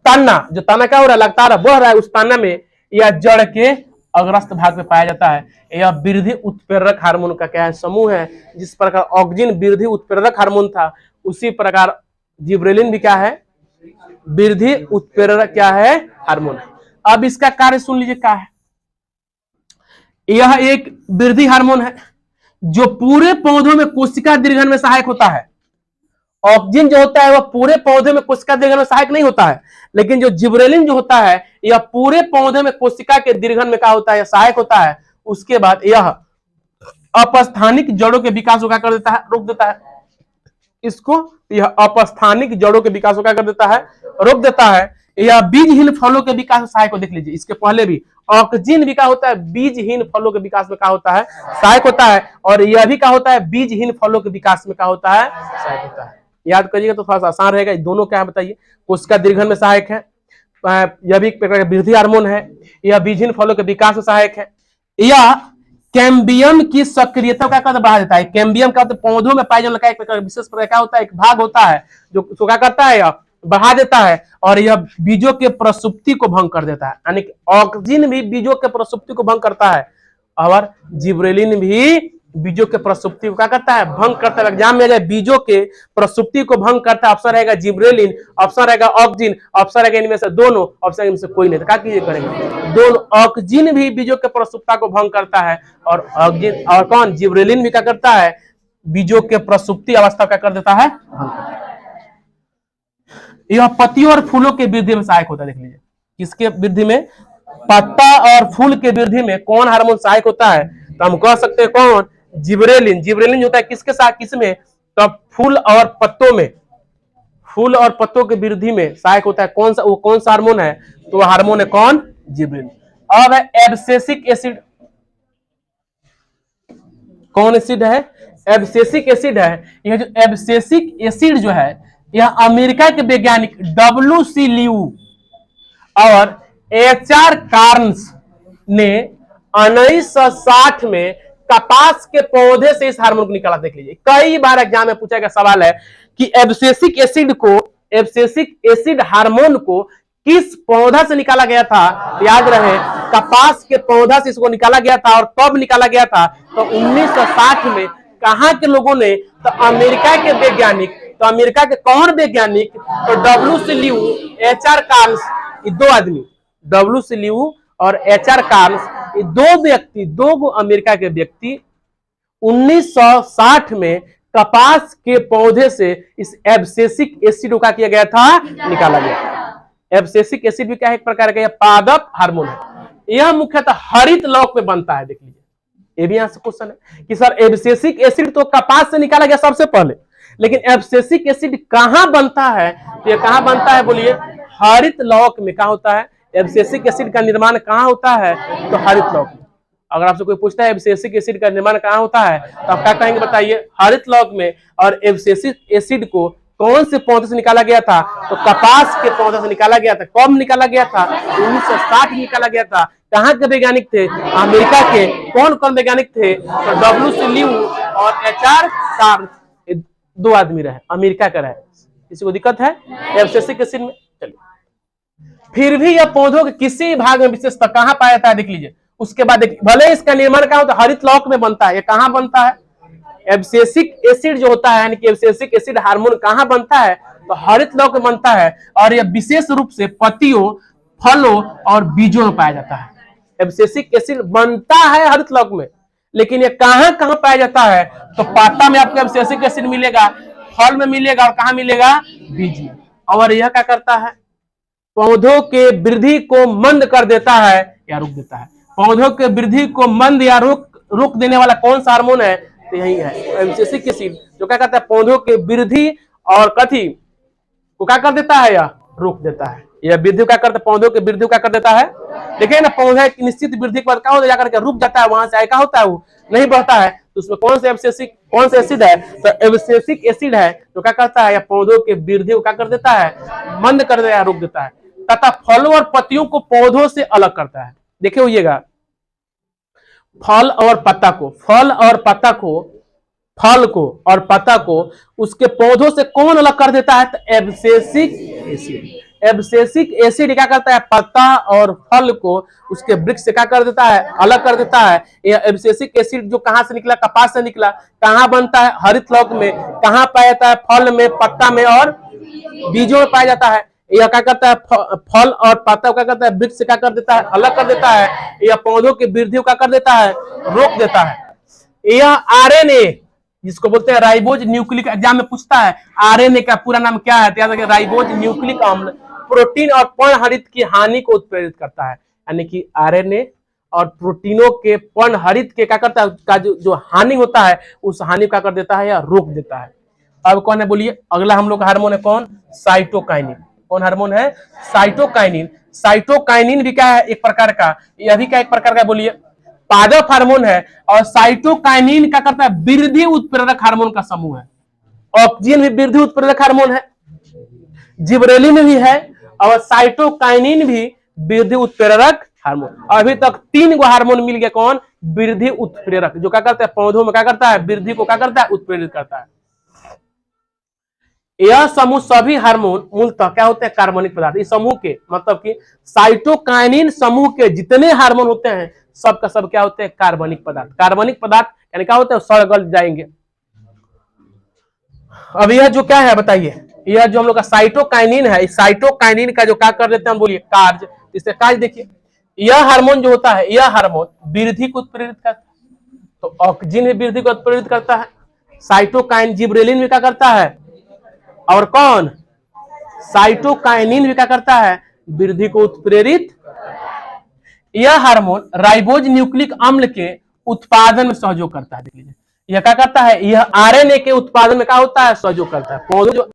तना, जो तना क्या हो रहा है, लगातार बढ़ रहा है उस तना में, या जड़ के अग्रस्त भाग में पाया जाता है। यह वृद्धि उत्प्रेरक हार्मोन का क्या है, समूह है। जिस प्रकार ऑक्सिन वृद्धि उत्प्रेरक हार्मोन था, उसी प्रकार जिब्रेलिन भी क्या है, वृद्धि उत्प्रेरक क्या है, हार्मोन है। अब इसका कार्य सुन लीजिए क्या है। यह एक वृद्धि हार्मोन है जो पूरे पौधों में कोशिका दीर्घन में सहायक होता है। ऑक्सिन जो होता है वह पूरे पौधे में कोशिका दीर्घन में सहायक नहीं होता है, लेकिन जो जिब्रेलिन जो होता है यह पूरे पौधे में कोशिका के दीर्घन में क्या होता है, सहायक होता है। उसके बाद यह अपस्थानिक जड़ों के विकास को क्या कर देता है, रोक देता है। इसको यह अपस्थानिक जड़ों के विकास को क्या कर देता है, रोक देता है। यह बीजहीन फलों के विकास में सहायक हो। देख लीजिए, इसके पहले भी ऑक्सिन भी क्या होता है, बीजहीन फलों के विकास में क्या होता है, सहायक होता है। और यह भी क्या होता है, बीजहीन फलों के विकास में क्या होता है, सहायक होता है। याद करिएगा तो थोड़ा सा आसान रहेगा। दोनों क्या है बताइए, कोशिका दीर्घन में सहायक है, यह भी वृद्धि हार्मोन है, यह बीजहीन फलों के विकास में सहायक है। यह कैम्बियम की सक्रियता क्या बढ़ा देता है। कैम्बियम क्या होता है, पौधों में पाए जाने का एक विशेष प्रकार क्या होता है, एक भाग होता है जो क्या करता है, बढ़ा देता है। और यह बीजों के प्रसुप्ति को भंग कर देता है। यानी कि ऑक्सिन भी बीजों के प्रसुप्ति को भंग करता है, और जिब्रेलिन भी बीजों के प्रसुप्ति को क्या करता है, भंग करता है। एग्जाम में बीजों के प्रसुप्ति को भंग करता है, ऑप्शन रहेगा जिब्रेलिन, ऑप्शन रहेगा ऑक्सिन, ऑप्शन रहेगा इनमें से दोनों, ऑप्शन इनमें से कोई नहीं। तो क्या कीजिए करेंगे, दोनों। ऑक्सिन भी बीजों के प्रसुप्ता को भंग करता है, और ऑक्सिन और कौन, जिब्रेलिन भी क्या करता है, बीजों के प्रसुप्ति अवस्था क्या कर देता है, भंग करता है। यह पत्तियों और फूलों के वृद्धि में सहायक होता है। देख लीजिए, किसके वृद्धि में, पत्ता और फूल के वृद्धि में कौन हार्मोन सहायक होता है, तो हम कह सकते हैं कौन, जिब्रेलिन। जिब्रेलिन होता है किसके साथ, किसमें, तो फूल और पत्तों में, फूल और पत्तों के वृद्धि में सहायक होता है। कौन सा, वो कौन सा हार्मोन है, तो वो हार्मोन है कौन, जिब्रेलिन। अब है एब्सेसिक एसिड। कौन एसिड है, एब्सेसिक एसिड है। यह जो एब्सेसिक एसिड जो है, यह अमेरिका के वैज्ञानिक WC लियू और HR कार्न्स ने 1960 में कपास के पौधे से इस हार्मोन को निकाला। देख लीजिए, कई बार एग्जाम में पूछा गया सवाल है कि एब्सेसिक एसिड हार्मोन को किस पौधा से निकाला गया था? याद रहे, कपास के पौधा से इसको निकाला गया था। और कब निकाला गया था? तो 1960 में। कहां के लोगों ने? तो अमेरिका के वैज्ञानिक। तो अमेरिका के कौन वैज्ञानिक? तो डब्ल्यू.सी. ल्यू, एच.आर. कार्ल्स, ये दो आदमी, डब्ल्यू.सी. ल्यू और एच.आर. कार्ल्स, ये दो व्यक्ति, दो अमेरिका के व्यक्ति 1960 में कपास के पौधे से इस एब्सेसिक एसिड को क्या किया गया था? निकाला गया। एब्सेसिक एसिड भी क्या है? एक प्रकार का पादप हार्मोन है। यह मुख्यतः हरित लौक में बनता है। देख लीजिए, ये भी यहां से क्वेश्चन है कि सर एब्सेसिक एसिड तो कपास से निकाला गया सबसे पहले, लेकिन एब्सेसिक एसिड कहां बनता है? तो ये कहां बनता है? बोलिए, हरित लौक में। कहां होता है एब्सेसिक एसिड का निर्माण? कहां होता है? तो हरित लौक में। अगर आपसे कोई पूछता है एब्सेसिक एसिड का निर्माण कहां होता है, तो आप क्या कहेंगे? बताइए, हरित लौक में। और एब्सेसिक एसिड को कौन से पौधे से निकाला गया था? तो कपास के पौधे से निकाला गया था। कब निकाला गया था? 1960 में निकाला गया था। कहां के वैज्ञानिक थे? अमेरिका के। कौन कौन वैज्ञानिक थे? तो डब्ल्यू.सी. ल्यू और एच.आर. कार्ल्स, दो आदमी रहे, अमेरिका का रहे। किसी को दिक्कत है एब्सेसिक एसिड में? चलिए, फिर भी यह पौधों के किसी भाग में विशेषता कहां पाया जाता है? देख लीजिए। उसके बाद देखिए, भले इसका निर्माण कहां होता है? हरित लौक में बनता है। ये कहां बनता है? एब्सेसिक एसिड जो होता है, यानी कि एब्सेसिक एसिड हार्मोन कहां बनता है? तो हरित लौक में बनता है। और यह विशेष रूप से पत्तियों, फलों और बीजों में पाया जाता है। एब्सेसिक एसिड बनता है हरित लौक में, लेकिन ये कहां कहां पाया जाता है? तो पत्ता में आपको एब्सेसिक एसिड मिलेगा, फल में मिलेगा, और कहां मिलेगा? बीज में। और यह क्या करता है? पौधों के वृद्धि को मंद कर देता है या रोक देता है। पौधों के वृद्धि को मंद या रोक देने वाला कौन सा हार्मोन है? तो यही है एब्सेसिक एसिड, जो क्या करता है? पौधों के वृद्धि और कथी को क्या कर देता है? या रोक देता है। यह वृद्धि क्या करता है? पौधों के वृद्धि क्या कर देता है? देखिए ना, पौधा की निश्चित वृद्धि के बाद क्या होता है? जाकर के रुक जाता है, वहां से आगे क्या होता है? वो नहीं बढ़ता है। तो उसमें कौन सा एसिड है? तो एब्सेसिक एसिड है, जो क्या करता है? या पौधों के वृद्धि को क्या कर देता है? मंद कर देता है, रोक देता है। तथा फलों और पत्तियों को पौधों से अलग करता है। देखिए होइएगा, फल और पत्ता को उसके पौधों से कौन अलग कर देता है? तो एब्सेसिक एसिड। एब्सेसिक एसिड क्या करता है? पत्ता और फल को उसके वृक्ष से क्या कर देता है? अलग कर देता है। यह एब्सेसिक एसिड जो कहां से निकला? कपास से निकला। कहां बनता है? हरित लौक में। कहां पाया जाता है? फल में, पत्ता में और बीजों में पाया जाता है। यह क्या करता है? फल और पत्ता क्या करता है? वृक्ष से क्या कर देता है? अलग कर देता है। यह पौधों की वृद्धि को क्या कर देता है? रोक देता है। यह आरएनए, जिसको बोलते हैं राइबोज न्यूक्लिक, एग्जाम में पूछता है आरएनए का पूरा नाम क्या है? याद रखिए, राइबोज न्यूक्लिक अम्ल प्रोटीन और पर्णहरित की हानि को उत्प्रेरित करता है। यानी कि आरएनए और प्रोटीनों के पर्णहरित के क्या करता है? का जो हानि होता है, उस हानि को क्या कर देता है? या रोक देता है। अब कौन है? बोलिए, अगला हम लोग का हार्मोन है कौन? साइटोकाइनिन। कौन हार्मोन है? साइटोकाइनिन। साइटोकाइनिन भी क्या है? एक प्रकार का, यह भी क्या एक प्रकार का? बोलिए, पादप हार्मोन है। और साइटोकाइनिन क्या करता है? वृद्धि उत्प्रेरक हार्मोन का समूह है। ऑक्सीजन भी वृद्धि उत्प्रेरक हार्मोन है, जिबरेलिन भी है, और साइटोकाइनिन भी वृद्धि उत्प्रेरक हार्मोन। अभी तक 3 गो हार्मोन मिल गया। कौन? वृद्धि उत्प्रेरक, जो क्या करता है? पौधों में क्या करता है? वृद्धि को क्या करता है? उत्प्रेरित करता है। यह समूह सभी हार्मोन मूलतः क्या होते हैं? कार्बनिक पदार्थ। इस समूह के मतलब कि साइटोकाइनिन समूह के जितने हार्मोन होते हैं, सब का सब क्या होते हैं? कार्बनिक पदार्थ। कार्बनिक पदार्थ यानी क्या होते हैं? सड़ गल जाएंगे। अब यह जो क्या है बताइए, यह जो हम लोग का साइटोकाइनिन है, इस साइटोकाइनिन का जो क्या कर देते हैं? बोलिए, कार्य। इससे कार्य देखिए, यह हार्मोन जो होता है, यह हार्मोन वृद्धि को उत्प्रेरित करता है। तो ऑक्सीजन भी वृद्धि को उत्प्रेरित करता है। साइटोकाइन जिब्रेलिन भी क्या करता है? और कौन? साइटोकाइनिन भी क्या करता है? वृद्धि को उत्प्रेरित। यह हार्मोन राइबोज न्यूक्लिक अम्ल के उत्पादन में सहयोग करता है। देख लीजिए, यह क्या करता है? यह आरएनए के उत्पादन में क्या होता है? सहयोग करता है। पौधों जो